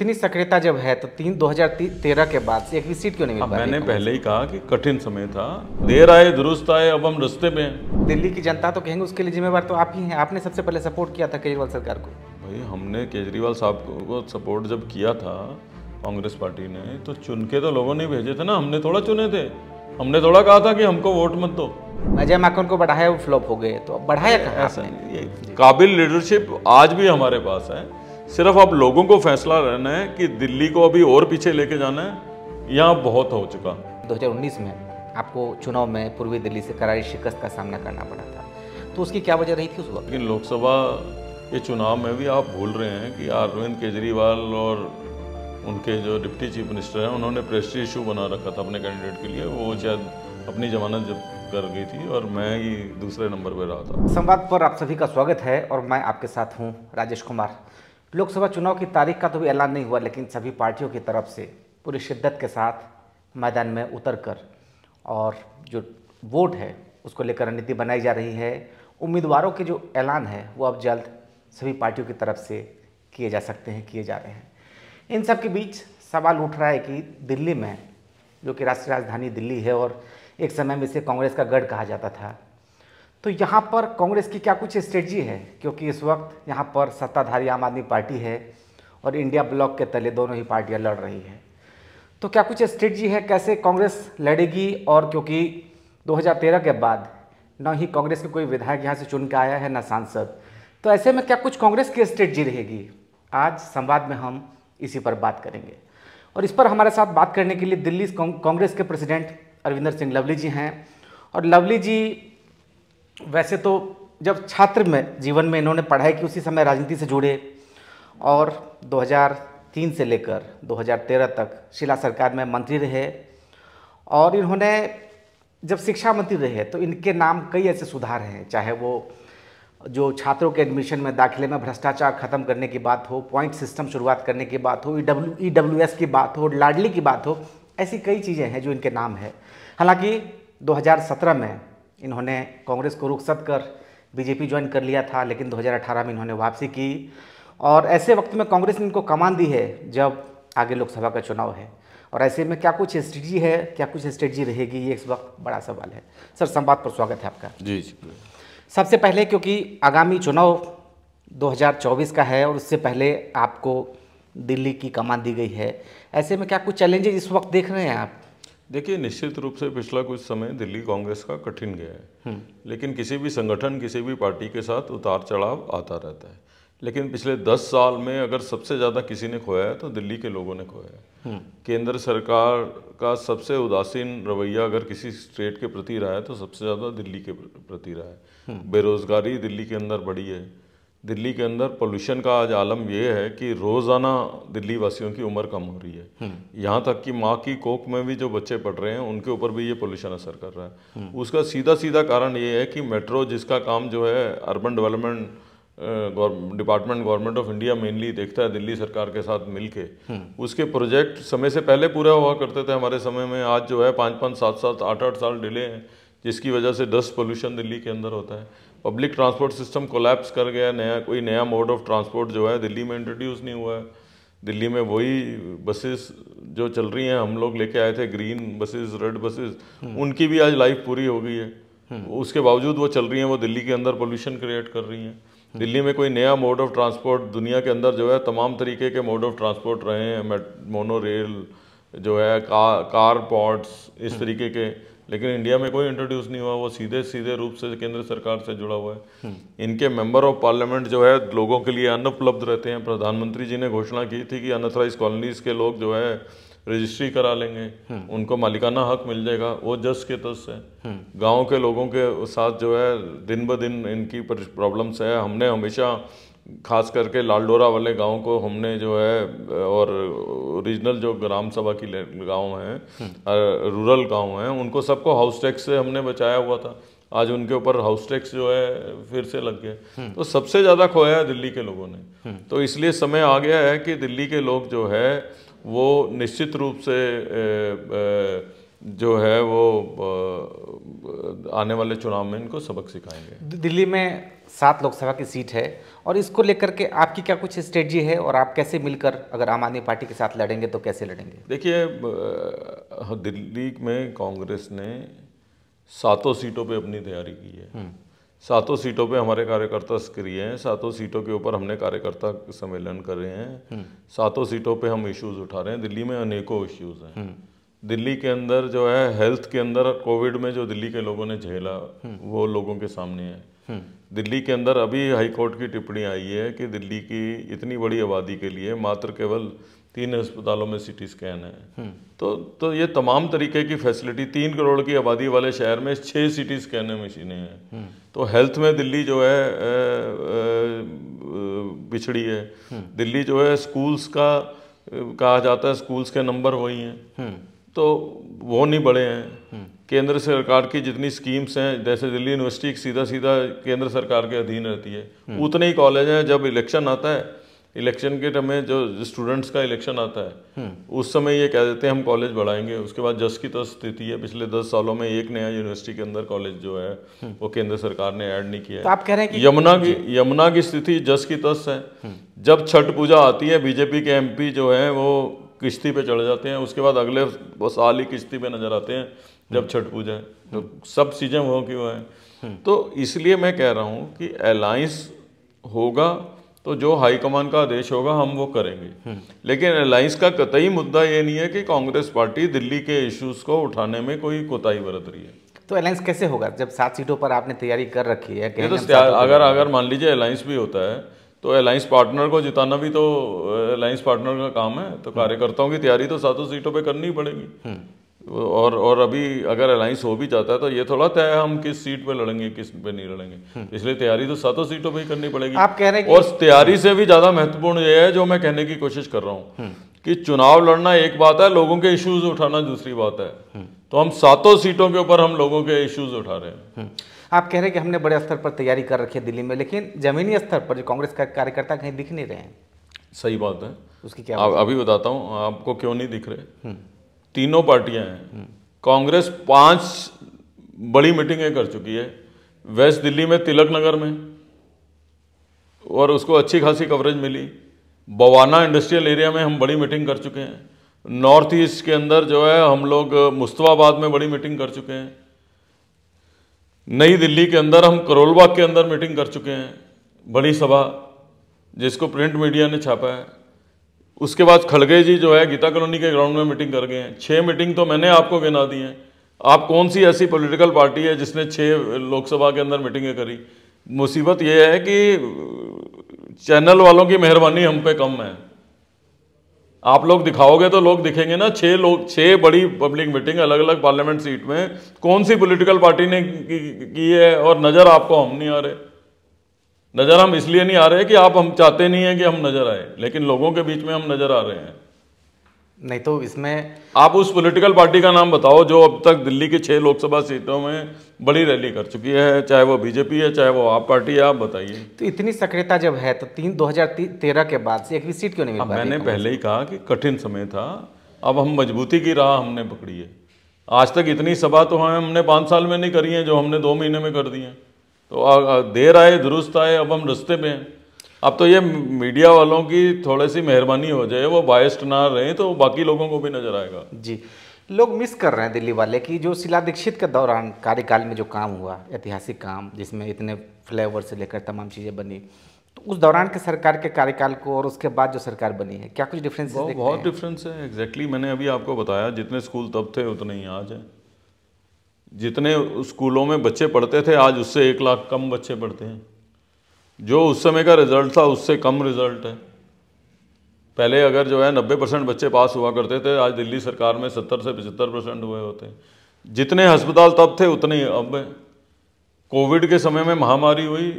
इतनी सक्रियता जब है तो 2013 के बाद से एक भी सीट क्यों नहीं मिल पा रही? मैंने पहले ही कहा कि कठिन समय था, देर आए दुरुस्त आए, अब हम रास्ते में हैं। दिल्ली की जनता तो कहेंगे उसके लिए जिम्मेवार तो आप ही हैं, आपने सबसे पहले सपोर्ट किया था केजरीवाल सरकार को। भाई हमने केजरीवाल साहब को सपोर्ट जब किया था कांग्रेस पार्टी ने, तो चुन के तो लोगों ने भेजे थे ना, हमने थोड़ा चुने थे। हमने थोड़ा कहा था कि हमको वोट मत दो। अजय माकन को बढ़ाया, वो फ्लॉप हो गए, तो अब बढ़ाया कहाँ ऐसा आपने? नहीं, ये काबिल लीडरशिप आज भी हमारे पास है। सिर्फ अब लोगों को फैसला रहना है कि दिल्ली को अभी और पीछे लेके जाना है, यहाँ बहुत हो चुका। 2019 में आपको चुनाव में पूर्वी दिल्ली से करारी शिकस्त का सामना करना पड़ा था, तो उसकी क्या वजह रही थी उस वक्त? लेकिन लोकसभा के चुनाव में भी आप भूल रहे हैं कि अरविंद केजरीवाल और उनके जो डिप्टी चीफ मिनिस्टर हैं, उन्होंने प्रेस्टीज इशू बना रखा था अपने कैंडिडेट के लिए। वो शायद अपनी जमानत जब कर गई थी और मैं ही दूसरे नंबर पर रहा था। संवाद पर आप सभी का स्वागत है और मैं आपके साथ हूँ राजेश कुमार। लोकसभा चुनाव की तारीख का तो भी ऐलान नहीं हुआ, लेकिन सभी पार्टियों की तरफ से पूरी शिद्दत के साथ मैदान में उतरकर और जो वोट है उसको लेकर रणनीति बनाई जा रही है। उम्मीदवारों के जो ऐलान है वो अब जल्द सभी पार्टियों की तरफ से किए जा सकते हैं, किए जा रहे हैं। इन सब के बीच सवाल उठ रहा है कि दिल्ली में, जो कि राष्ट्रीय राजधानी दिल्ली है और एक समय में इसे कांग्रेस का गढ़ कहा जाता था, तो यहाँ पर कांग्रेस की क्या कुछ स्ट्रेटजी है? क्योंकि इस वक्त यहाँ पर सत्ताधारी आम आदमी पार्टी है और इंडिया ब्लॉक के तले दोनों ही पार्टियाँ लड़ रही हैं, तो क्या कुछ स्ट्रेटजी है, कैसे कांग्रेस लड़ेगी? और क्योंकि 2013 के बाद न ही कांग्रेस के कोई विधायक यहाँ से चुन के आया है, न सांसद, तो ऐसे में क्या कुछ कांग्रेस की स्ट्रेटजी रहेगी? आज संवाद में हम इसी पर बात करेंगे और इस पर हमारे साथ बात करने के लिए दिल्ली कांग्रेस के प्रेसिडेंट अरविंदर सिंह लवली जी हैं। और लवली जी वैसे तो जब छात्र में जीवन में इन्होंने पढ़ाई की उसी समय राजनीति से जुड़े और 2003 से लेकर 2013 तक शीला सरकार में मंत्री रहे और इन्होंने जब शिक्षा मंत्री रहे तो इनके नाम कई ऐसे सुधार हैं, चाहे वो जो छात्रों के एडमिशन में दाखिले में भ्रष्टाचार खत्म करने की बात हो, पॉइंट सिस्टम शुरुआत करने की बात हो, EWS की बात हो, लाडली की बात हो, ऐसी कई चीज़ें हैं जो इनके नाम है। हालांकि 2017 में इन्होंने कांग्रेस को रुखसत कर बीजेपी ज्वाइन कर लिया था, लेकिन 2018 में इन्होंने वापसी की और ऐसे वक्त में कांग्रेस ने इनको कमान दी है जब आगे लोकसभा का चुनाव है। और ऐसे में क्या कुछ स्ट्रेटजी है, क्या कुछ स्ट्रेटजी रहेगी, ये इस वक्त बड़ा सवाल है। सर, संवाद पर स्वागत है आपका। जी जी। सबसे पहले क्योंकि आगामी चुनाव 2024 का है और उससे पहले आपको दिल्ली की कमान दी गई है, ऐसे में क्या कुछ चैलेंजेस इस वक्त देख रहे हैं आप? देखिए, निश्चित रूप से पिछला कुछ समय दिल्ली कांग्रेस का कठिन गया है, लेकिन किसी भी संगठन, किसी भी पार्टी के साथ उतार चढ़ाव आता रहता है। लेकिन पिछले 10 साल में अगर सबसे ज़्यादा किसी ने खोया है तो दिल्ली के लोगों ने खोया है। केंद्र सरकार का सबसे उदासीन रवैया अगर किसी स्टेट के प्रति रहा है तो सबसे ज़्यादा दिल्ली के प्रति रहा है। बेरोजगारी दिल्ली के अंदर बढ़ी है। दिल्ली के अंदर पोल्यूशन का आज आलम यह है कि रोज़ाना दिल्ली वासियों की उम्र कम हो रही है। यहाँ तक कि माँ की कोख में भी जो बच्चे पढ़ रहे हैं उनके ऊपर भी ये पोल्यूशन असर कर रहा है। उसका सीधा सीधा कारण ये है कि मेट्रो, जिसका काम जो है urban development department government of India mainly देखता है दिल्ली सरकार के साथ मिलके, उसके प्रोजेक्ट समय से पहले पूरा हुआ करते थे हमारे समय में। आज जो है 5-5, 7-7, 8-8 साल डिले हैं, जिसकी वजह से डस्ट पोल्यूशन दिल्ली के अंदर होता है। पब्लिक ट्रांसपोर्ट सिस्टम कोलैप्स कर गया। कोई नया मोड ऑफ ट्रांसपोर्ट जो है दिल्ली में इंट्रोड्यूस नहीं हुआ है। दिल्ली में वही बसेस जो चल रही हैं, हम लोग लेके आए थे ग्रीन बसेस, रेड बसेस, उनकी भी आज लाइफ पूरी हो गई है। उसके बावजूद वो चल रही हैं, वो दिल्ली के अंदर पोल्यूशन क्रिएट कर रही हैं। दिल्ली में कोई नया मोड ऑफ ट्रांसपोर्ट, दुनिया के अंदर जो है तमाम तरीके के मोड ऑफ ट्रांसपोर्ट रहे हैं, मोनो रेल जो है, कार पॉड्स, इस तरीके के, लेकिन इंडिया में कोई इंट्रोड्यूस नहीं हुआ। वो सीधे सीधे रूप से केंद्र सरकार से जुड़ा हुआ है। इनके मेंबर ऑफ पार्लियामेंट जो है लोगों के लिए अनुपलब्ध रहते हैं। प्रधानमंत्री जी ने घोषणा की थी कि अनऑथराइज्ड कॉलोनीज के लोग जो है रजिस्ट्री करा लेंगे, उनको मालिकाना हक मिल जाएगा। वो जस के तस है। गाँव के लोगों के साथ जो है दिन ब दिन इनकी प्रॉब्लम्स है। हमने हमेशा खास करके लालडोरा वाले गांव को हमने जो है, और ओरिजिनल जो ग्राम सभा की गांव हैं, रूरल गांव हैं, उनको सबको हाउस टैक्स से हमने बचाया हुआ था। आज उनके ऊपर हाउस टैक्स जो है फिर से लग गया। तो सबसे ज़्यादा खोया है दिल्ली के लोगों ने। तो इसलिए समय आ गया है कि दिल्ली के लोग जो है वो निश्चित रूप से जो है वो आने वाले चुनाव में इनको सबक सिखाएंगे। दिल्ली में 7 लोकसभा की सीट है और इसको लेकर के आपकी क्या कुछ स्ट्रेटजी है और आप कैसे मिलकर अगर आम आदमी पार्टी के साथ लड़ेंगे तो कैसे लड़ेंगे? देखिए, दिल्ली में कांग्रेस ने 7 सीटों पे अपनी तैयारी की है। 7 सीटों पे हमारे कार्यकर्ता सक्रिय हैं। 7 सीटों के ऊपर हमने कार्यकर्ता सम्मेलन कर रहे हैं। 7 सीटों पे हम इश्यूज उठा रहे हैं। दिल्ली में अनेकों इश्यूज हैं। दिल्ली के अंदर जो है हेल्थ के अंदर कोविड में जो दिल्ली के लोगों ने झेला वो लोगों के सामने है। दिल्ली के अंदर अभी हाई कोर्ट की टिप्पणी आई है कि दिल्ली की इतनी बड़ी आबादी के लिए मात्र केवल 3 अस्पतालों में सीटी स्कैन है। तो ये तमाम तरीके की फैसिलिटी, 3 करोड़ की आबादी वाले शहर में 6 सीटी स्कैन मशीनें हैं। तो हेल्थ में दिल्ली जो है पिछड़ी है। दिल्ली जो है स्कूल्स का कहा जाता है स्कूल्स के नंबर वही हैं, तो वो नहीं बढ़े हैं। केंद्र सरकार की जितनी स्कीम्स हैं, जैसे दिल्ली यूनिवर्सिटी सीधा सीधा केंद्र सरकार के अधीन रहती है, उतने ही कॉलेज हैं। जब इलेक्शन आता है, इलेक्शन के टाइम में जो स्टूडेंट्स का इलेक्शन आता है उस समय ये कह देते हैं हम कॉलेज बढ़ाएंगे। उसके बाद जस की तस स्थिति है। पिछले 10 सालों में एक नया यूनिवर्सिटी के अंदर कॉलेज जो है वो केंद्र सरकार ने ऐड नहीं किया है। तो आप कह रहे हैं कि यमुना की स्थिति जस की तस है। जब छठ पूजा आती है, बीजेपी के एमपी जो है वो किश्ती पे चढ़ जाते हैं। उसके बाद अगले साल ही किश्ती पे नजर आते हैं जब छठ पूजा है। तो सब चीज़ें वो की वो हैं। तो इसलिए मैं कह रहा हूँ कि अलायंस होगा तो जो हाईकमान का आदेश होगा हम वो करेंगे। लेकिन अलायंस का कतई मुद्दा ये नहीं है कि कांग्रेस पार्टी दिल्ली के इश्यूज को उठाने में कोई कोताही बरत रही है। तो अलायंस कैसे होगा जब 7 सीटों पर आपने तैयारी कर रखी है? तो अगर मान लीजिए अलायंस भी होता है तो अलायंस पार्टनर को जिताना भी तो अलायंस पार्टनर का काम है। तो कार्यकर्ताओं की तैयारी तो 7 सीटों पे करनी पड़ेगी। और अभी अगर अलायंस हो भी जाता है तो ये थोड़ा तय है हम किस सीट पे लड़ेंगे किस पे नहीं लड़ेंगे। इसलिए तैयारी तो 7 सीटों पे ही करनी पड़ेगी। आप कह रहे हैं और तैयारी से भी ज्यादा महत्वपूर्ण ये है जो मैं कहने की कोशिश कर रहा हूँ कि चुनाव लड़ना एक बात है, लोगों के इश्यूज उठाना दूसरी बात है। तो हम 7 सीटों के ऊपर हम लोगों के इश्यूज उठा रहे हैं। आप कह रहे हैं कि हमने बड़े स्तर पर तैयारी कर रखी है दिल्ली में, लेकिन जमीनी स्तर पर जो कांग्रेस का कार्यकर्ता कहीं दिख नहीं रहे हैं। सही बात है। उसकी क्या अभी बताता हूँ आपको क्यों नहीं दिख रहे। तीनों पार्टियां हैं। कांग्रेस 5 बड़ी मीटिंगें कर चुकी है। वेस्ट दिल्ली में तिलक नगर में, और उसको अच्छी खासी कवरेज मिली। बवाना इंडस्ट्रियल एरिया में हम बड़ी मीटिंग कर चुके हैं। नॉर्थ ईस्ट के अंदर जो है हम लोग मुस्तफाबाद में बड़ी मीटिंग कर चुके हैं। नई दिल्ली के अंदर हम करोल बाग के अंदर मीटिंग कर चुके हैं, बड़ी सभा जिसको प्रिंट मीडिया ने छापा है। उसके बाद खड़गे जी जो है गीता कॉलोनी के ग्राउंड में मीटिंग कर गए हैं। 6 मीटिंग तो मैंने आपको गिना दी हैं। आप कौन सी ऐसी पॉलिटिकल पार्टी है जिसने 6 लोकसभा के अंदर मीटिंगें करी? मुसीबत यह है कि चैनल वालों की मेहरबानी हम पे कम है। आप लोग दिखाओगे तो लोग दिखेंगे ना। 6 बड़ी पब्लिक मीटिंग अलग अलग पार्लियामेंट सीट में कौन सी पॉलिटिकल पार्टी ने की है? और नजर आपको हम नहीं आ रहे। नजर हम इसलिए नहीं आ रहे कि हम चाहते नहीं हैं कि हम नजर आए, लेकिन लोगों के बीच में हम नजर आ रहे हैं। नहीं तो इसमें आप उस पॉलिटिकल पार्टी का नाम बताओ जो अब तक दिल्ली की 6 लोकसभा सीटों में बड़ी रैली कर चुकी है, चाहे वो बीजेपी है चाहे वो आप पार्टी है। आप बताइए। तो इतनी सक्रियता जब है तो 2013 के बाद से एक भी सीट क्यों नहीं मिल पा रही? मैंने पहले ही कहा कि कठिन समय था। अब हम मजबूती की राह हमने पकड़ी है। आज तक इतनी सभा तो हमने 5 साल में नहीं करी है जो हमने 2 महीने में कर दी है। तो देर आए दुरुस्त आए, अब हम रास्ते पे हैं। अब तो ये मीडिया वालों की थोड़ी सी मेहरबानी हो जाए, वो बायस्ड ना रहे तो बाकी लोगों को भी नजर आएगा। जी, लोग मिस कर रहे हैं दिल्ली वाले कि जो शीला दीक्षित के दौरान कार्यकाल में जो काम हुआ, ऐतिहासिक काम जिसमें इतने फ्लाईओवर से लेकर तमाम चीज़ें बनी, तो उस दौरान के सरकार के कार्यकाल को और उसके बाद जो सरकार बनी है, क्या कुछ डिफरेंस? बहुत डिफरेंस है। एग्जैक्टली मैंने अभी आपको बताया, जितने स्कूल तब थे उतने ही आज हैं। जितने स्कूलों में बच्चे पढ़ते थे आज उससे 1 लाख कम बच्चे पढ़ते हैं। जो उस समय का रिजल्ट था उससे कम रिजल्ट है। पहले अगर जो है 90% बच्चे पास हुआ करते थे, आज दिल्ली सरकार में 70 से 75% हुए होते हैं। जितने अस्पताल तब थे उतने ही अब है। कोविड के समय में महामारी हुई,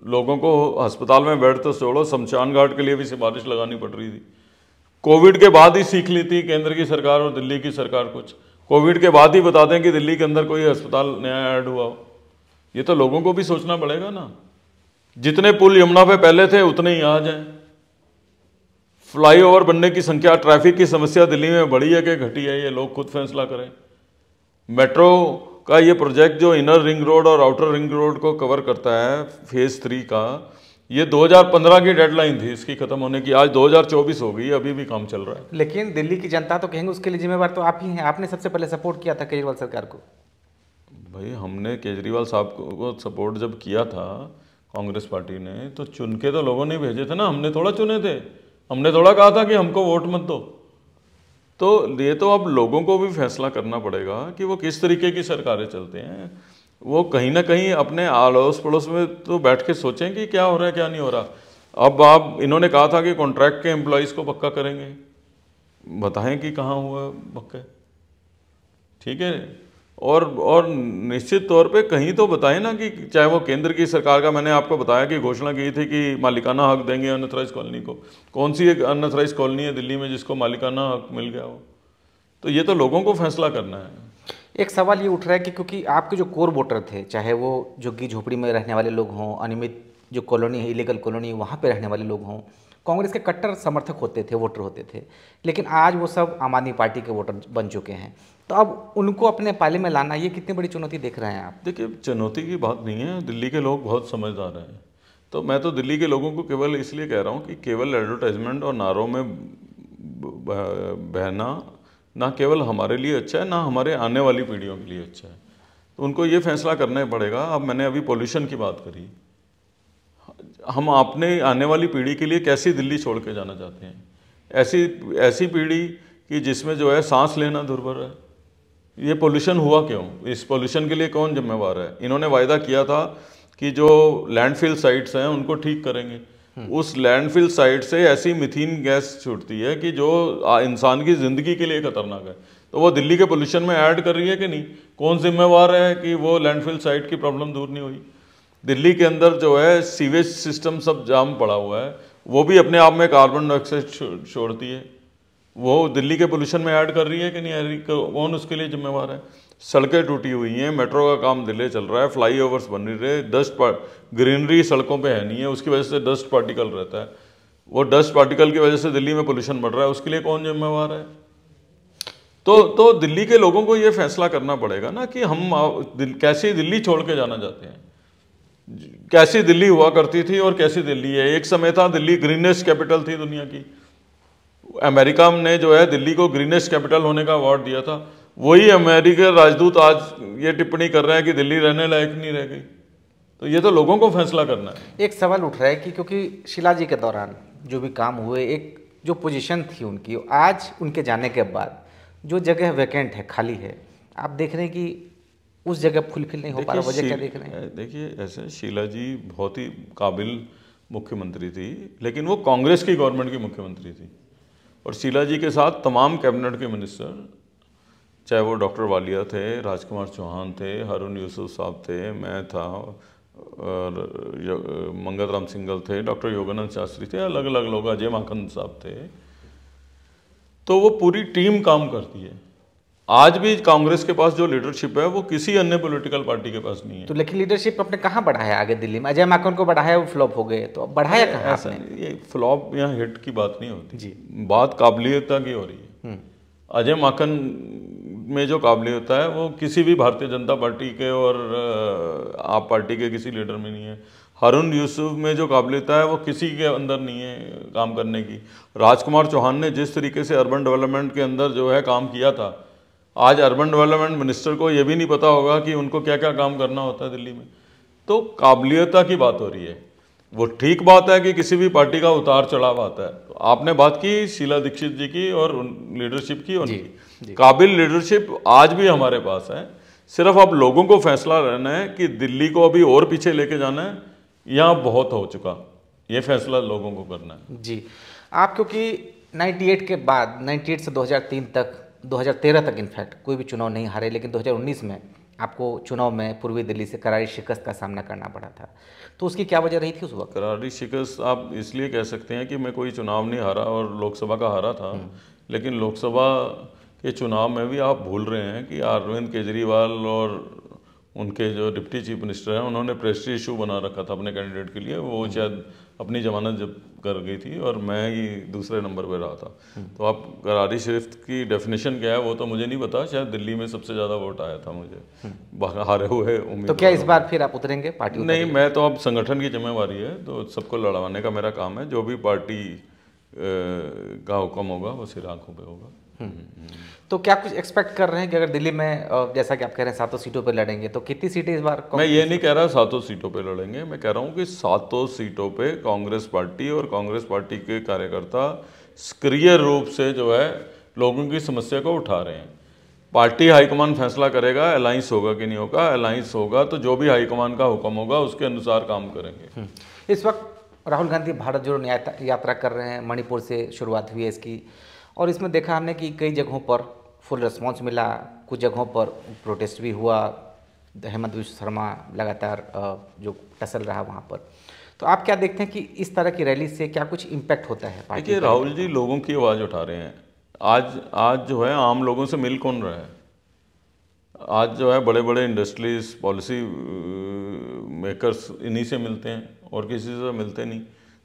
लोगों को अस्पताल में बेड तो छोड़ो, शमशान घाट के लिए भी सिफारिश लगानी पड़ रही थी। कोविड के बाद ही सीख ली थी केंद्र की सरकार और दिल्ली की सरकार कुछ। कोविड के बाद ही बता दें कि दिल्ली के अंदर कोई अस्पताल नया ऐड हुआ हो। ये तो लोगों को भी सोचना पड़ेगा ना। जितने पुल यमुना पे पहले थे उतने ही आज हैं। फ्लाईओवर बनने की संख्या, ट्रैफिक की समस्या दिल्ली में बढ़ी है कि घटी है, ये लोग खुद फैसला करें। मेट्रो का ये प्रोजेक्ट जो इनर रिंग रोड और आउटर रिंग रोड को कवर करता है फेज 3 का, ये 2015 की डेडलाइन थी इसकी खत्म होने की, आज 2024 हो गई, अभी भी काम चल रहा है। लेकिन दिल्ली की जनता तो कहेंगे उसके लिए जिम्मेवार तो आप ही हैं, आपने सबसे पहले सपोर्ट किया था केजरीवाल सरकार को। भाई हमने केजरीवाल साहब को सपोर्ट जब किया था कांग्रेस पार्टी ने, तो चुन के तो लोगों ने भेजे थे ना, हमने थोड़ा चुने थे, हमने थोड़ा कहा था कि हमको वोट मत दो। तो ये तो अब लोगों को भी फैसला करना पड़ेगा कि वो किस तरीके की सरकारें चलते हैं। वो कहीं ना कहीं अपने अड़ोस पड़ोस में तो बैठ के सोचें कि क्या हो रहा है क्या नहीं हो रहा। अब आप इन्होंने कहा था कि कॉन्ट्रैक्ट के एम्प्लॉयज़ को पक्का करेंगे, बताएं कि कहाँ हुआ पक्का, ठीक है। और निश्चित तौर पे कहीं तो बताएं ना कि चाहे वो केंद्र की सरकार का, मैंने आपको बताया कि घोषणा की थी कि मालिकाना हक देंगे अनथराइज कॉलोनी को। कौन सी एक अनथराइज कॉलोनी है दिल्ली में जिसको मालिकाना हक मिल गया हो? तो ये तो लोगों को फैसला करना है। एक सवाल ये उठ रहा है कि क्योंकि आपके जो कोर वोटर थे, चाहे वो झुग्गी झोपड़ी में रहने वाले लोग हों, अनियमित जो कॉलोनी है, इलीगल कॉलोनी, वहाँ पे रहने वाले लोग हों, कांग्रेस के कट्टर समर्थक होते थे, वोटर होते थे, लेकिन आज वो सब आम आदमी पार्टी के वोटर बन चुके हैं। तो अब उनको अपने पाले में लाना, ये कितनी बड़ी चुनौती देख रहे हैं आप? देखिए, चुनौती की बात नहीं है, दिल्ली के लोग बहुत समझदार हैं। तो मैं तो दिल्ली के लोगों को केवल इसलिए कह रहा हूँ कि केवल एडवर्टाइजमेंट और नारों में बहना ना केवल हमारे लिए अच्छा है, ना हमारे आने वाली पीढ़ियों के लिए अच्छा है। तो उनको ये फैसला करना ही पड़ेगा। अब मैंने अभी पोल्यूशन की बात करी, हम अपने आने वाली पीढ़ी के लिए कैसी दिल्ली छोड़ के जाना चाहते हैं? ऐसी पीढ़ी कि जिसमें जो है सांस लेना दुर्भर है। ये पोल्यूशन हुआ क्यों? इस पोल्यूशन के लिए कौन जिम्मेवार है? इन्होंने वायदा किया था कि जो लैंडफिल साइट्स हैं उनको ठीक करेंगे। उस लैंडफिल साइट से ऐसी मीथेन गैस छूटती है कि जो इंसान की ज़िंदगी के लिए खतरनाक है। तो वो दिल्ली के पोल्यूशन में ऐड कर रही है कि नहीं? कौन जिम्मेवार है कि वो लैंडफिल साइट की प्रॉब्लम दूर नहीं हुई? दिल्ली के अंदर जो है सीवेज सिस्टम सब जाम पड़ा हुआ है, वो भी अपने आप में कार्बन डाइऑक्साइड छोड़ती है। वो दिल्ली के पोल्यूशन में ऐड कर रही है कि नहीं आ रही? कौन उसके लिए जिम्मेवार है? सड़कें टूटी हुई हैं, मेट्रो का काम दिल्ली चल रहा है, फ्लाईओवर्स बन रहे, ग्रीनरी सड़कों पे है नहीं है, उसकी वजह से डस्ट पार्टिकल रहता है। वो डस्ट पार्टिकल की वजह से दिल्ली में पोल्यूशन बढ़ रहा है, उसके लिए कौन जिम्मेवार है? तो दिल्ली के लोगों को ये फैसला करना पड़ेगा ना कि हम कैसी दिल्ली छोड़ के जाना चाहते हैं। कैसी दिल्ली हुआ करती थी और कैसी दिल्ली है? एक समय था दिल्ली ग्रीनेस्ट कैपिटल थी दुनिया की। अमेरिका ने जो है दिल्ली को ग्रीनेस्ट कैपिटल होने का अवार्ड दिया था। वही अमेरिका राजदूत आज ये टिप्पणी कर रहे हैं कि दिल्ली रहने लायक नहीं रह गई। तो ये तो लोगों को फैसला करना है। एक सवाल उठ रहा है कि क्योंकि शीला जी के दौरान जो भी काम हुए, एक जो पोजीशन थी उनकी, आज उनके जाने के बाद जो जगह वैकेंट है, खाली है, आप देख रहे हैं कि उस जगह फुलफिल नहीं हो पा रहा, वजह क्या देख रहे हैं? देखिए, ऐसे शीला जी बहुत ही काबिल मुख्यमंत्री थी, लेकिन वो कांग्रेस की गवर्नमेंट की मुख्यमंत्री थी। और शीला जी के साथ तमाम कैबिनेट के मिनिस्टर, चाहे वो डॉक्टर वालिया थे, राजकुमार चौहान थे, हारून यूसुफ साहब थे, मैं था, और मंगत राम सिंघल थे, डॉक्टर योगानंद शास्त्री थे, अलग अलग लोग, अजय माकन साहब थे। तो वो पूरी टीम काम करती है। आज भी कांग्रेस के पास जो लीडरशिप है वो किसी अन्य पॉलिटिकल पार्टी के पास नहीं है। तो लेकिन लीडरशिप आपने कहाँ बढ़ाया आगे दिल्ली में? अजय माकन को बढ़ाया, वो फ्लॉप हो गए, तो अब बढ़ाया कहाँ आपने? ये फ्लॉप या हिट की बात नहीं होती जी, बात काबिलियता की हो रही है। अजय माकन में जो काबिलियत है वो किसी भी भारतीय जनता पार्टी के और आप पार्टी के किसी लीडर में नहीं है। हारून यूसुफ में जो काबिलियत है वो किसी के अंदर नहीं है काम करने की। राजकुमार चौहान ने जिस तरीके से अर्बन डेवलपमेंट के अंदर जो है काम किया था, आज अर्बन डेवलपमेंट मिनिस्टर को ये भी नहीं पता होगा कि उनको क्या क्या काम करना होता है दिल्ली में। तो काबिलियता की बात हो रही है। वो ठीक बात है कि किसी भी पार्टी का उतार चढ़ाव आता है। तो आपने बात की शीला दीक्षित जी की और लीडरशिप की, उनकी काबिल लीडरशिप आज भी हमारे पास है। सिर्फ अब लोगों को फैसला रहना है कि दिल्ली को अभी और पीछे लेके जाना है या बहुत हो चुका, ये फैसला लोगों को करना है। जी, आप क्योंकि 98 के बाद, 98 से 2003 तक, 2013 तक इनफैक्ट कोई भी चुनाव नहीं हारे, लेकिन 2019 में आपको चुनाव में पूर्वी दिल्ली से करारी शिकस्त का सामना करना पड़ा था। तो उसकी क्या वजह रही थी उस वक्त? करारी शिकस्त आप इसलिए कह सकते हैं कि मैं कोई चुनाव नहीं हारा और लोकसभा का हारा था, लेकिन लोकसभा के चुनाव में भी आप भूल रहे हैं कि अरविंद केजरीवाल और उनके जो डिप्टी चीफ मिनिस्टर हैं उन्होंने प्रेस्टीज इशू बना रखा था अपने कैंडिडेट के लिए। वो शायद अपनी जमानत जब कर गई थी और मैं ही दूसरे नंबर पर रहा था। तो आप करारी शरीफ की डेफिनेशन क्या है वो तो मुझे नहीं पता, शायद दिल्ली में सबसे ज़्यादा वोट आया था मुझे हारे हुए उम्मीदवार। तो क्या इस बार फिर आप उतरेंगे, पार्टी नहीं, मैं तो अब संगठन की जिम्मेवारी है तो सबको लड़वाने का मेरा काम है, जो भी पार्टी का हुक्म होगा वो सिर आंखों पे होगा। तो क्या कुछ एक्सपेक्ट कर रहे हैं कि अगर दिल्ली में जैसा कि आप कह रहे हैं 7 सीटों पर लड़ेंगे, तो कितनी सीटें इस बार मैं ये नहीं कह रहा 7 सीटों पे लड़ेंगे, मैं कह रहा हूँ कि 7 सीटों पे कांग्रेस पार्टी और कांग्रेस पार्टी के कार्यकर्ता सक्रिय रूप से जो है लोगों की समस्या को उठा रहे हैं। पार्टी हाईकमान फैसला करेगा अलायंस होगा कि नहीं होगा, अलायंस होगा तो जो भी हाईकमान का हुक्म होगा उसके अनुसार काम करेंगे। इस वक्त राहुल गांधी भारत जोड़ो यात्रा कर रहे हैं, मणिपुर से शुरुआत हुई है इसकी, और इसमें देखा हमने कि कई जगहों पर फुल रिस्पॉन्स मिला, कुछ जगहों पर प्रोटेस्ट भी हुआ, हेमंत विश्व शर्मा लगातार जो टसल रहा वहाँ पर। तो आप क्या देखते हैं कि इस तरह की रैली से क्या कुछ इम्पैक्ट होता है पार्टी? देखिए राहुल जी लोगों की आवाज़ उठा रहे हैं। आज जो है आम लोगों से मिल कौन रहा है? आज जो है बड़े बड़े इंडस्ट्रीज, पॉलिसी मेकर्स इन्हीं से मिलते हैं और किसी से मिलते नहीं।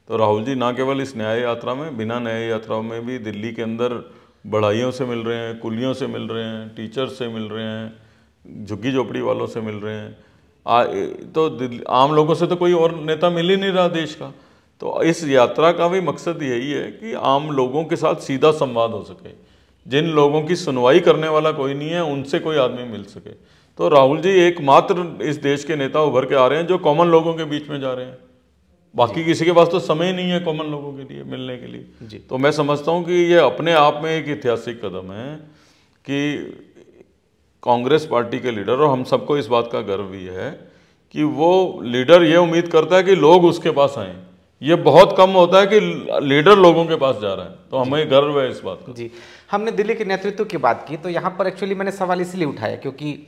तो राहुल जी ना केवल इस न्याय यात्रा में, बिना न्याय यात्रा में भी दिल्ली के अंदर बढ़ाइयों से मिल रहे हैं, कुलियों से मिल रहे हैं, टीचर्स से मिल रहे हैं, झुग्गी झोपड़ी वालों से मिल रहे हैं। तो आम लोगों से तो कोई और नेता मिल ही नहीं रहा देश का। तो इस यात्रा का भी मकसद यही है कि आम लोगों के साथ सीधा संवाद हो सके, जिन लोगों की सुनवाई करने वाला कोई नहीं है उनसे कोई आदमी मिल सके। तो राहुल जी एकमात्र इस देश के नेता उभर के आ रहे हैं जो कॉमन लोगों के बीच में जा रहे हैं। बाकी किसी के पास तो समय ही नहीं है कॉमन लोगों के लिए मिलने के लिए। तो मैं समझता हूँ कि ये अपने आप में एक ऐतिहासिक कदम है कि कांग्रेस पार्टी के लीडर, और हम सबको इस बात का गर्व भी है कि वो लीडर ये उम्मीद करता है कि लोग उसके पास आएँ। ये बहुत कम होता है कि लीडर लोगों के पास जा रहा है, तो हमें गर्व है इस बात का। जी, हमने दिल्ली के नेतृत्व की बात की, तो यहाँ पर एक्चुअली मैंने सवाल इसलिए उठाया क्योंकि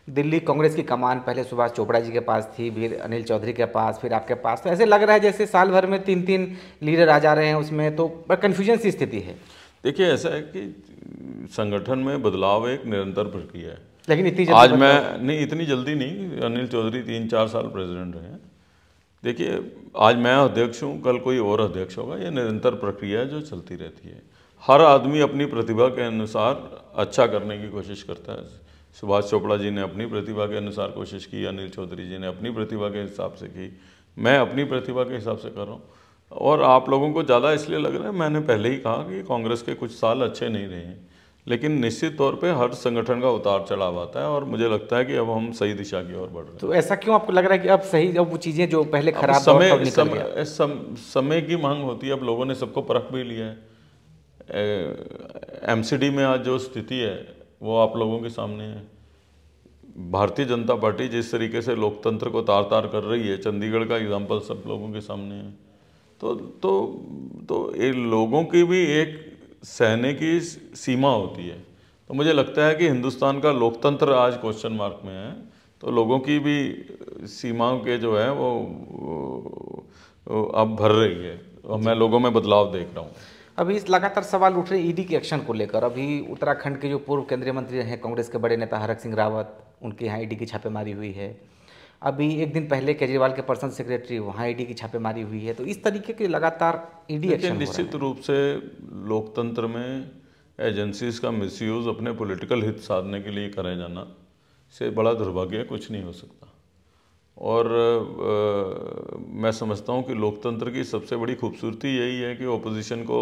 दिल्ली कांग्रेस की कमान पहले सुभाष चोपड़ा जी के पास थी, फिर अनिल चौधरी के पास, फिर आपके पास। तो ऐसे लग रहा है जैसे साल भर में 3-3 लीडर आ जा रहे हैं उसमें, तो कन्फ्यूजन सी स्थिति है। देखिए ऐसा है कि संगठन में बदलाव एक निरंतर प्रक्रिया है, लेकिन इतनी आज मैं नहीं, इतनी जल्दी नहीं। अनिल चौधरी 3-4 साल प्रेसिडेंट रहे हैं। देखिए आज मैं अध्यक्ष हूँ, कल कोई और अध्यक्ष होगा, ये निरंतर प्रक्रिया है जो चलती रहती है। हर आदमी अपनी प्रतिभा के अनुसार अच्छा करने की कोशिश करता है। सुभाष चोपड़ा जी ने अपनी प्रतिभा के अनुसार कोशिश की, अनिल चौधरी जी ने अपनी प्रतिभा के हिसाब से की, मैं अपनी प्रतिभा के हिसाब से कर रहा हूँ। और आप लोगों को ज़्यादा इसलिए लग रहा है, मैंने पहले ही कहा कि कांग्रेस के कुछ साल अच्छे नहीं रहे हैं, लेकिन निश्चित तौर पे हर संगठन का उतार चढ़ाव आता है और मुझे लगता है कि अब हम सही दिशा की ओर बढ़ रहे हैं। तो ऐसा क्यों आपको लग रहा है कि अब सही, अब वो चीज़ें जो पहले खराब समय की मांग होती है। अब लोगों ने सबको परख भी लिया है। एमसीडी में आज जो स्थिति है वो आप लोगों के सामने है। भारतीय जनता पार्टी जिस तरीके से लोकतंत्र को तार तार कर रही है, चंडीगढ़ का एग्जाम्पल सब लोगों के सामने है। तो ये लोगों की भी एक सहने की सीमा होती है। तो मुझे लगता है कि हिंदुस्तान का लोकतंत्र आज क्वेश्चन मार्क में है, तो लोगों की भी सीमाओं के जो है वो अब भर रही है और मैं लोगों में बदलाव देख रहा हूँ। अभी इस लगातार सवाल उठ रहे ईडी के एक्शन को लेकर। अभी उत्तराखंड के जो पूर्व केंद्रीय मंत्री हैं कांग्रेस के बड़े नेता हरक सिंह रावत, उनके यहाँ ईडी की छापेमारी हुई है। अभी एक दिन पहले केजरीवाल के पर्सनल सेक्रेटरी, वहाँ ईडी की छापेमारी हुई है। तो इस तरीके के लगातार ईडी एक्शन निश्चित रूप से लोकतंत्र में एजेंसीज का मिसयूज अपने पॉलिटिकल हित साधने के लिए करे जाना से बड़ा दुर्भाग्य कुछ नहीं हो सकता। और मैं समझता हूँ कि लोकतंत्र की सबसे बड़ी खूबसूरती यही है कि ओपोजिशन को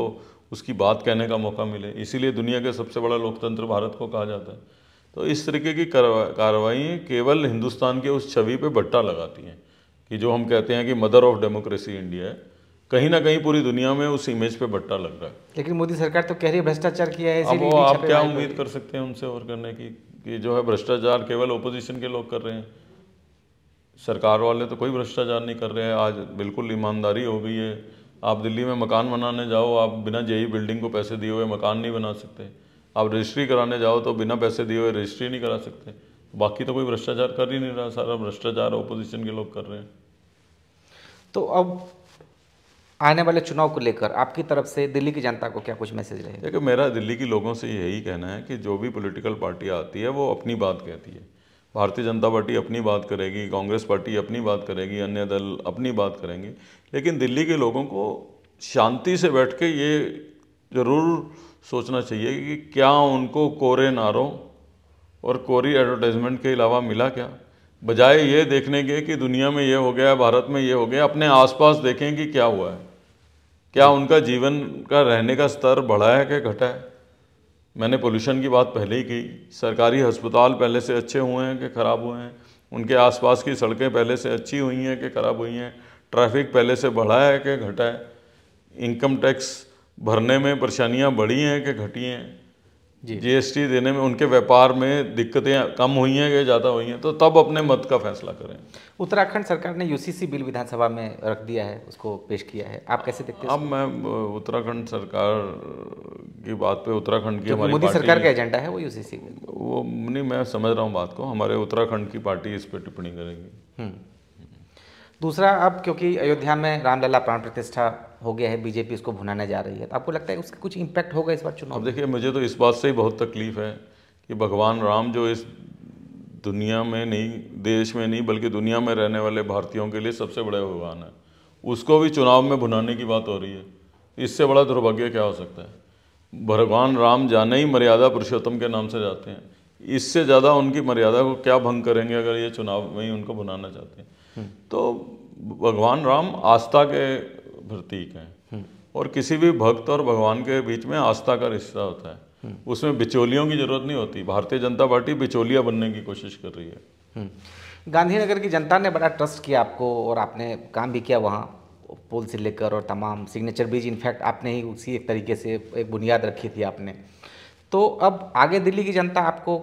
उसकी बात कहने का मौका मिले, इसीलिए दुनिया का सबसे बड़ा लोकतंत्र भारत को कहा जाता है। तो इस तरीके की कार्रवाई केवल हिंदुस्तान के उस छवि पे बट्टा लगाती हैं कि जो हम कहते हैं कि मदर ऑफ डेमोक्रेसी इंडिया है, कहीं ना कहीं पूरी दुनिया में उस इमेज पे बट्टा लग रहा है। लेकिन मोदी सरकार तो कह रही है भ्रष्टाचार किया है, अब वो आप क्या उम्मीद कर सकते हैं उनसे और करने की कि जो है भ्रष्टाचार केवल ओपोजिशन के लोग कर रहे हैं, सरकार वाले तो कोई भ्रष्टाचार नहीं कर रहे हैं। आज बिल्कुल ईमानदारी हो गई है। आप दिल्ली में मकान बनाने जाओ, आप बिना जेई बिल्डिंग को पैसे दिए हुए मकान नहीं बना सकते। आप रजिस्ट्री कराने जाओ तो बिना पैसे दिए हुए रजिस्ट्री नहीं करा सकते। बाकी तो कोई भ्रष्टाचार कर ही नहीं रहा, सारा भ्रष्टाचार ओपोजिशन के लोग कर रहे हैं। तो अब आने वाले चुनाव को लेकर आपकी तरफ से दिल्ली की जनता को क्या कुछ मैसेज रहेगा? देखिए मेरा दिल्ली के लोगों से यही कहना है कि जो भी पॉलिटिकल पार्टी आती है वो अपनी बात कहती है, भारतीय जनता पार्टी अपनी बात करेगी, कांग्रेस पार्टी अपनी बात करेगी, अन्य दल अपनी बात करेंगे, लेकिन दिल्ली के लोगों को शांति से बैठ के ये ज़रूर सोचना चाहिए कि क्या उनको कोरे नारों और कोरी एडवर्टाइजमेंट के अलावा मिला क्या। बजाय ये देखने के कि दुनिया में ये हो गया, भारत में ये हो गया, अपने आसपास देखें कि क्या हुआ है, क्या उनका जीवन का रहने का स्तर बढ़ा है कि घटा है। मैंने पोल्यूशन की बात पहले ही की। सरकारी अस्पताल पहले से अच्छे हुए हैं कि ख़राब हुए हैं, उनके आसपास की सड़कें पहले से अच्छी हुई हैं कि ख़राब हुई हैं, ट्रैफिक पहले से बढ़ा है कि घटा है, इनकम टैक्स भरने में परेशानियां बढ़ी हैं कि घटी हैं, जीएसटी देने में उनके व्यापार में दिक्कतें कम हुई हैं कि ज़्यादा हुई हैं, तो तब अपने मत का फैसला करें। उत्तराखंड सरकार ने यूसीसी बिल विधानसभा में रख दिया है, उसको पेश किया है, आप कैसे देखते हैं? अब मैं उत्तराखंड सरकार की बात पे, उत्तराखंड की हमारी मोदी पार्टी, सरकार का एजेंडा है वो यूसीसी वो नहीं, मैं समझ रहा हूँ बात को, हमारे उत्तराखंड की पार्टी इस पर टिप्पणी करेगी। दूसरा, अब क्योंकि अयोध्या में रामलला प्राण प्रतिष्ठा हो गया है, बीजेपी उसको भुनाने जा रही है, तो आपको लगता है उसका कुछ इम्पैक्ट होगा इस बार चुनाव? अब देखिए, मुझे तो इस बात से ही बहुत तकलीफ है कि भगवान राम जो इस दुनिया में नहीं, देश में नहीं, बल्कि दुनिया में रहने वाले भारतीयों के लिए सबसे बड़े भगवान है, उसको भी चुनाव में भुनाने की बात हो रही है। इससे बड़ा दुर्भाग्य क्या हो सकता है। भगवान राम जाने ही मर्यादा पुरुषोत्तम के नाम से जाते हैं, इससे ज़्यादा उनकी मर्यादा को क्या भंग करेंगे अगर ये चुनाव में ही उनको भुनाना चाहते हैं। तो भगवान राम आस्था के प्रतीक हैं, और किसी भी भक्त और भगवान के बीच में आस्था का रिश्ता होता है, उसमें बिचौलियों की जरूरत नहीं होती। भारतीय जनता पार्टी बिचौलिया बनने की कोशिश कर रही है। गांधीनगर की जनता ने बड़ा ट्रस्ट किया आपको और आपने काम भी किया वहाँ, पोल से लेकर और तमाम सिग्नेचर ब्रिज, इनफैक्ट आपने ही उसी एक तरीके से एक बुनियाद रखी थी आपने। तो अब आगे दिल्ली की जनता आपको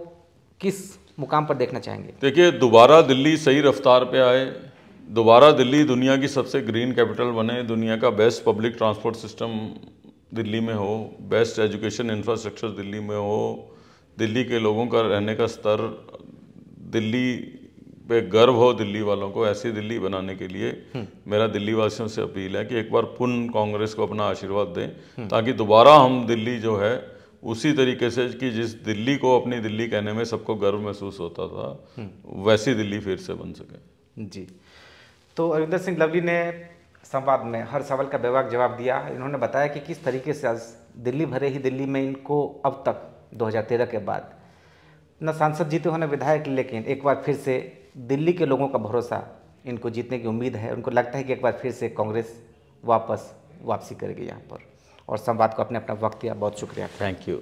किस मुकाम पर देखना चाहेंगे? देखिए, दोबारा दिल्ली सही रफ्तार पे आए, दोबारा दिल्ली दुनिया की सबसे ग्रीन कैपिटल बने, दुनिया का best public transport system Delhi में हो, बेस्ट एजुकेशन इंफ्रास्ट्रक्चर दिल्ली में हो, दिल्ली के लोगों का रहने का स्तर, दिल्ली पे गर्व हो दिल्ली वालों को, ऐसी दिल्ली बनाने के लिए मेरा दिल्ली वासियों से अपील है कि एक बार पुनः कांग्रेस को अपना आशीर्वाद दें, ताकि दोबारा हम दिल्ली जो है उसी तरीके से, कि जिस दिल्ली को अपनी दिल्ली कहने में सबको गर्व महसूस होता था, वैसी दिल्ली फिर से बन सके। जी, तो अरविंदर सिंह लवली ने संवाद में हर सवाल का बेबाक जवाब दिया। इन्होंने बताया कि किस तरीके से आज दिल्ली भरे ही दिल्ली में इनको अब तक 2013 के बाद न सांसद जीते हो न विधायक, लेकिन एक बार फिर से दिल्ली के लोगों का भरोसा, इनको जीतने की उम्मीद है। उनको लगता है कि एक बार फिर से कांग्रेस वापसी करेगी यहाँ पर। और संवाद को अपने अपना वक्त दिया, बहुत शुक्रिया। Thank you.